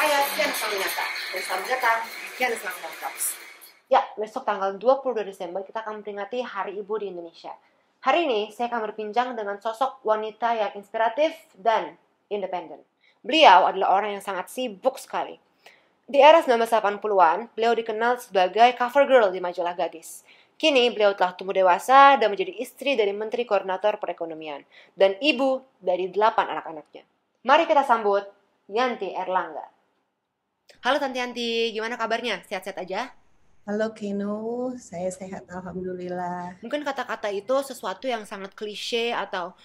Saya Sian Saminata dan selamat datang di Islam Talks. Ya, besok tanggal 22 Desember kita akan memperingati Hari Ibu di Indonesia. Hari ini saya akan berbincang dengan sosok wanita yang inspiratif dan independen. Beliau adalah orang yang sangat sibuk sekali. Di era 1980-an, beliau dikenal sebagai cover girl di majalah Gadis. Kini beliau telah tumbuh dewasa dan menjadi istri dari Menteri Koordinator Perekonomian dan ibu dari 8 anak-anaknya. Mari kita sambut Yanti Erlangga. Halo Tante Yanti, gimana kabarnya? Sehat-sehat aja? Halo Kino, saya sehat alhamdulillah. Mungkin kata-kata itu sesuatu yang sangat klise atau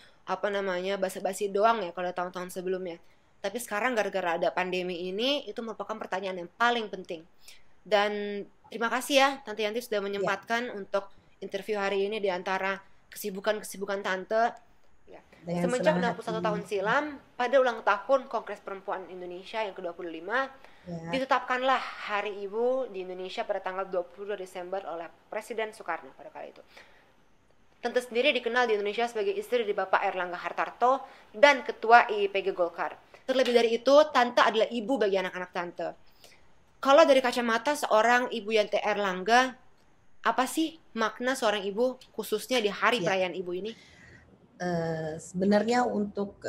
basa-basi doang ya kalau tahun-tahun sebelumnya. Tapi sekarang gara-gara ada pandemi ini, itu merupakan pertanyaan yang paling penting. Dan terima kasih ya Tante Yanti sudah Ya, menyempatkan untuk interview hari ini di antara kesibukan-kesibukan Tante. Ya. dengan Semenjak senang 61 tahun hati. silam, pada ulang tahun Kongres Perempuan Indonesia yang ke-25, Ya, ditetapkanlah Hari Ibu di Indonesia pada tanggal 22 Desember oleh Presiden Soekarno pada kala itu. Tante sendiri dikenal di Indonesia sebagai istri dari Bapak Erlangga Hartarto dan Ketua IIPG Golkar. Terlebih dari itu, Tante adalah ibu bagi anak-anak Tante. Kalau dari kacamata seorang ibu Yanti Erlangga, apa sih makna seorang ibu khususnya di hari ya. perayaan ibu ini? Sebenarnya untuk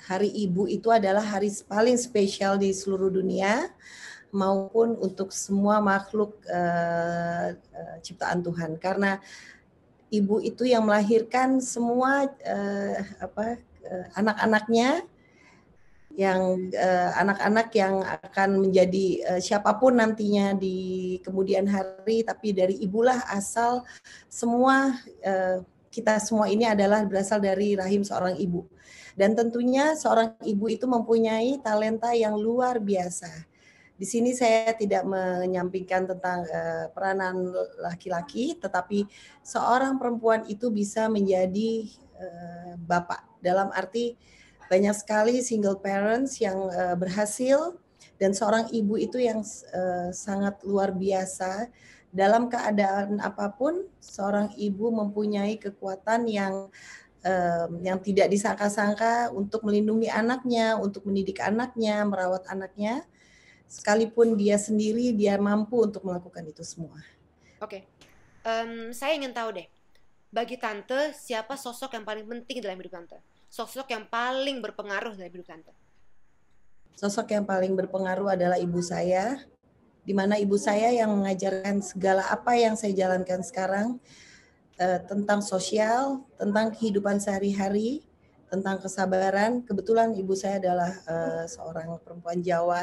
Hari Ibu itu adalah hari paling spesial di seluruh dunia, maupun untuk semua makhluk ciptaan Tuhan. Karena ibu itu yang melahirkan semua anak-anaknya, yang anak-anak yang akan menjadi siapapun nantinya di kemudian hari, tapi dari ibulah asal semua. Kita semua ini adalah berasal dari rahim seorang ibu, dan tentunya seorang ibu itu mempunyai talenta yang luar biasa. Di sini saya tidak menyampingkan tentang peranan laki-laki, tetapi seorang perempuan itu bisa menjadi bapak, dalam arti banyak sekali single parents yang berhasil, dan seorang ibu itu yang sangat luar biasa. Dalam keadaan apapun, seorang ibu mempunyai kekuatan yang tidak disangka-sangka untuk melindungi anaknya, untuk mendidik anaknya, merawat anaknya. Sekalipun dia sendiri, dia mampu untuk melakukan itu semua. Oke, saya ingin tahu deh, bagi Tante, siapa sosok yang paling penting dalam hidup Tante? Sosok yang paling berpengaruh dalam hidup Tante? Sosok yang paling berpengaruh adalah ibu saya, di mana ibu saya yang mengajarkan segala apa yang saya jalankan sekarang, tentang sosial, tentang kehidupan sehari-hari, tentang kesabaran. Kebetulan ibu saya adalah seorang perempuan Jawa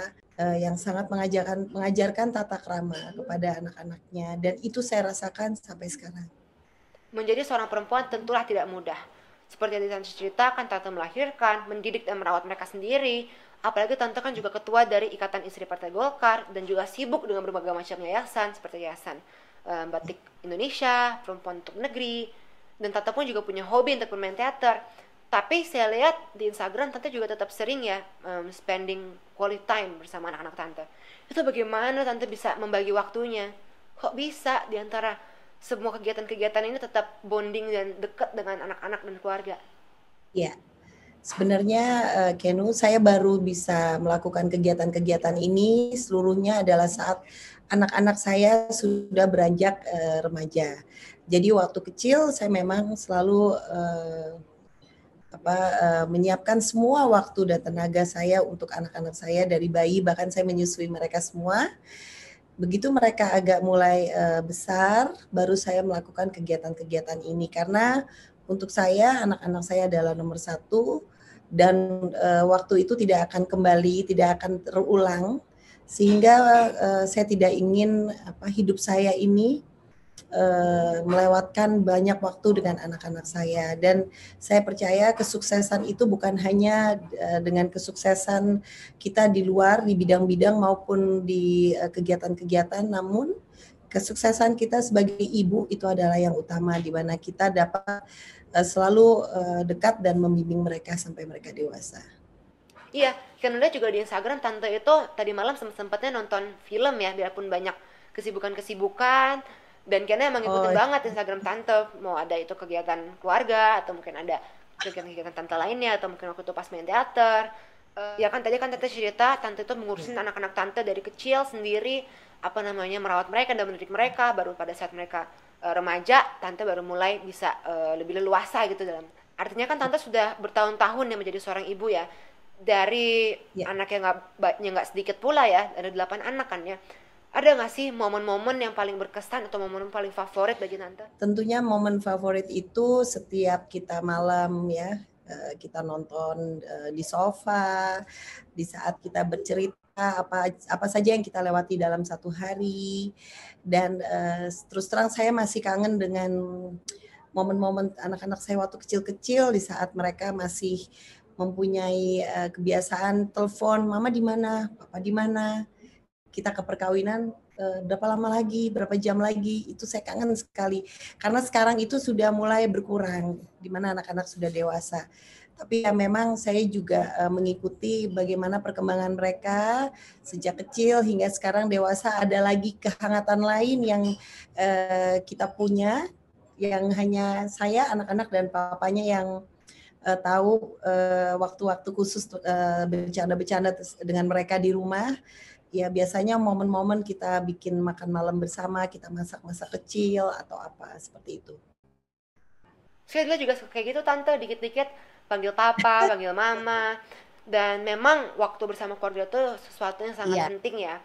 yang sangat mengajarkan tata krama kepada anak-anaknya, dan itu saya rasakan sampai sekarang. Menjadi seorang perempuan tentulah tidak mudah. Seperti yang Tante ceritakan, Tante melahirkan, mendidik dan merawat mereka sendiri. Apalagi Tante kan juga ketua dari Ikatan Istri Partai Golkar dan juga sibuk dengan berbagai macam yayasan seperti yayasan Batik Indonesia, Perempuan untuk Negeri, dan Tante pun juga punya hobi untuk bermain teater. Tapi saya lihat di Instagram Tante juga tetap sering ya spending quality time bersama anak-anak Tante. Itu bagaimana Tante bisa membagi waktunya? Kok bisa di antara semua kegiatan-kegiatan ini tetap bonding dan dekat dengan anak-anak dan keluarga? Ya, sebenarnya Kenu, saya baru bisa melakukan kegiatan-kegiatan ini seluruhnya adalah saat anak-anak saya sudah beranjak remaja. Jadi waktu kecil saya memang selalu menyiapkan semua waktu dan tenaga saya untuk anak-anak saya dari bayi, bahkan saya menyusui mereka semua. Begitu mereka agak mulai besar, baru saya melakukan kegiatan-kegiatan ini, karena untuk saya anak-anak saya adalah nomor satu, dan waktu itu tidak akan kembali, tidak akan terulang, sehingga saya tidak ingin hidup saya ini melewatkan banyak waktu dengan anak-anak saya. Dan saya percaya kesuksesan itu bukan hanya dengan kesuksesan kita di luar, di bidang-bidang maupun di kegiatan-kegiatan, namun kesuksesan kita sebagai ibu itu adalah yang utama, di mana kita dapat selalu dekat dan membimbing mereka sampai mereka dewasa. Iya, kan udah juga di Instagram Tante itu tadi malam sempet-sempetnya nonton film ya, biarpun banyak kesibukan-kesibukan. Dan kayaknya emang ngikutin Oh banget Instagram Tante. Mau ada itu kegiatan keluarga, atau mungkin ada kegiatan-kegiatan Tante lainnya, atau mungkin waktu itu pas main teater. Ya kan tadi kan tante cerita tante itu mengurusin anak-anak tante dari kecil sendiri, apa namanya, merawat mereka dan mendidik mereka, baru pada saat mereka remaja tante baru mulai bisa lebih leluasa gitu dalam artinya kan tante sudah bertahun-tahun ya menjadi seorang ibu ya, dari Ya, anak yang nggak sedikit pula ya, ada 8 anak kan ya. Ada nggak sih momen-momen yang paling berkesan atau momen paling favorit bagi tante? tentunya momen favorit itu setiap kita malam ya, kita nonton di sofa, di saat kita bercerita apa saja yang kita lewati dalam satu hari, dan terus terang saya masih kangen dengan momen-momen anak-anak saya waktu kecil-kecil di saat mereka masih mempunyai kebiasaan telepon, mama di mana, papa di mana, kita ke perkawinan berapa lama lagi, berapa jam lagi, itu saya kangen sekali. Karena sekarang itu sudah mulai berkurang, di mana anak-anak sudah dewasa. Tapi ya memang saya juga mengikuti bagaimana perkembangan mereka sejak kecil hingga sekarang dewasa. Ada lagi kehangatan lain yang kita punya, yang hanya saya, anak-anak, dan papanya yang tahu waktu-waktu khusus bercanda-bercanda dengan mereka di rumah. Ya biasanya momen-momen kita bikin makan malam bersama, kita masak-masak kecil atau apa seperti itu. Saya dulu juga suka kayak gitu tante, dikit-dikit panggil papa, panggil mama. Dan memang waktu bersama keluarga tuh sesuatu yang sangat Iya, penting ya.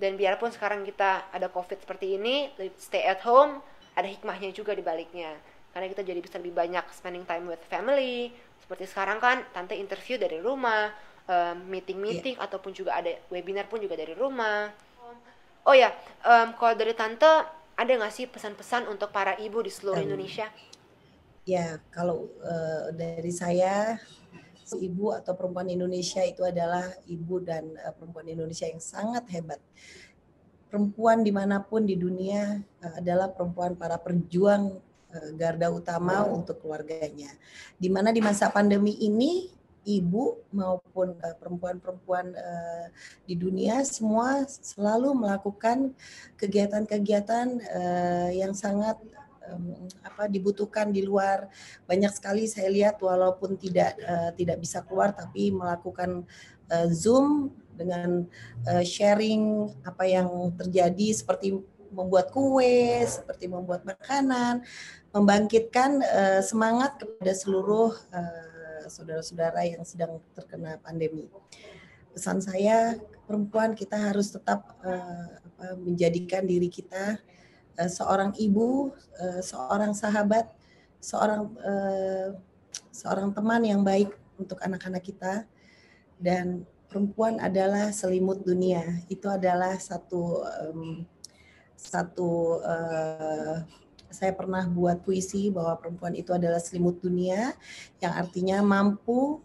Dan biarpun sekarang kita ada covid seperti ini, stay at home, ada hikmahnya juga di baliknya. Karena kita jadi bisa lebih banyak spending time with family. Seperti sekarang kan tante interview dari rumah, iya. meeting-meeting ataupun juga ada webinar pun juga dari rumah. Oh ya, kalau dari tante ada nggak sih pesan-pesan untuk para ibu di seluruh Um, Indonesia? ya kalau dari saya, ibu atau perempuan Indonesia itu adalah ibu dan perempuan Indonesia yang sangat hebat. Perempuan dimanapun di dunia adalah perempuan para perjuang garda utama untuk keluarganya. Di mana di masa pandemi ini ibu maupun perempuan-perempuan di dunia semua selalu melakukan kegiatan-kegiatan yang sangat dibutuhkan di luar. Banyak sekali saya lihat walaupun tidak bisa keluar tapi melakukan Zoom dengan sharing apa yang terjadi, seperti membuat kue, seperti membuat makanan, membangkitkan semangat kepada seluruh saudara-saudara yang sedang terkena pandemi. Pesan saya, perempuan kita harus tetap menjadikan diri kita seorang ibu, seorang sahabat, seorang seorang teman yang baik untuk anak-anak kita. Dan perempuan adalah selimut dunia. Itu adalah satu saya pernah buat puisi bahwa perempuan itu adalah selimut dunia, yang artinya mampu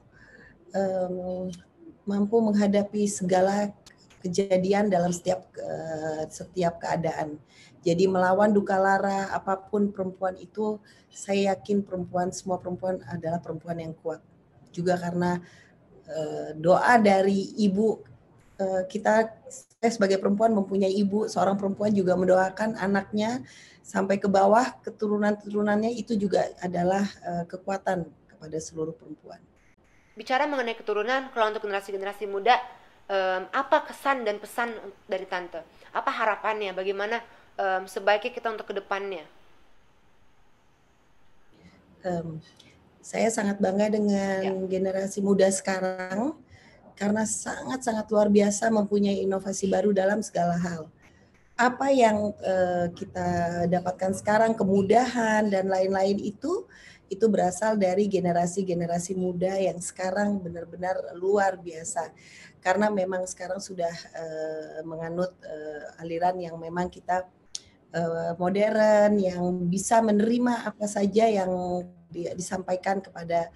menghadapi segala kejadian dalam setiap keadaan. Jadi melawan duka lara apapun perempuan itu, saya yakin semua perempuan adalah perempuan yang kuat. Juga karena doa dari ibu kita, saya sebagai perempuan mempunyai ibu, seorang perempuan juga mendoakan anaknya sampai ke bawah keturunan-keturunannya, itu juga adalah kekuatan kepada seluruh perempuan. Bicara mengenai keturunan, kalau untuk generasi-generasi muda, apa kesan dan pesan dari tante? Apa harapannya? Bagaimana sebaiknya kita untuk kedepannya? Um, saya sangat bangga Ya, dengan generasi muda sekarang karena sangat-sangat luar biasa mempunyai inovasi baru dalam segala hal. Apa yang kita dapatkan sekarang, kemudahan dan lain-lain itu berasal dari generasi-generasi muda yang sekarang benar-benar luar biasa. Karena memang sekarang sudah menganut aliran yang memang kita modern, yang bisa menerima apa saja yang disampaikan kepada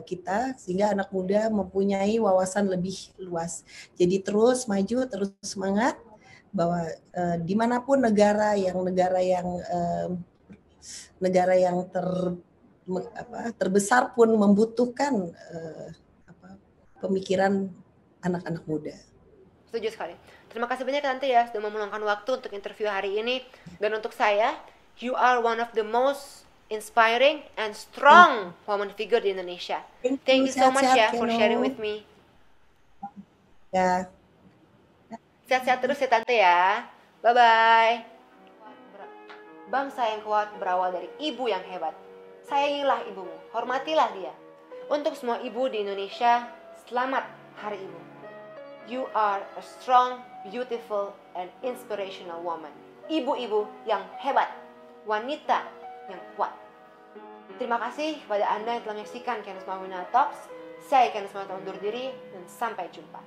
kita, sehingga anak muda mempunyai wawasan lebih luas. Jadi terus maju, terus semangat, bahwa dimanapun negara yang terbesar pun membutuhkan pemikiran anak-anak muda. setuju sekali. Terima kasih banyak tante ya sudah meluangkan waktu untuk interview hari ini. Dan untuk saya, you are one of the most inspiring and strong woman figure di Indonesia. Thank Thank you, you so much sehat-sehat ya for sharing Keno. with me. Ya, Sehat-sehat terus ya Tante ya. Bye-bye. Bangsa yang kuat berawal dari ibu yang hebat. Sayangilah ibumu, hormatilah dia. Untuk semua ibu di Indonesia, selamat Hari Ibu. You are a strong, beautiful, and inspirational woman. Ibu-ibu yang hebat, wanita yang kuat. Terima kasih kepada Anda yang telah menyaksikan Candice Mawina Talks. Saya Candice Mawina undur diri dan sampai jumpa.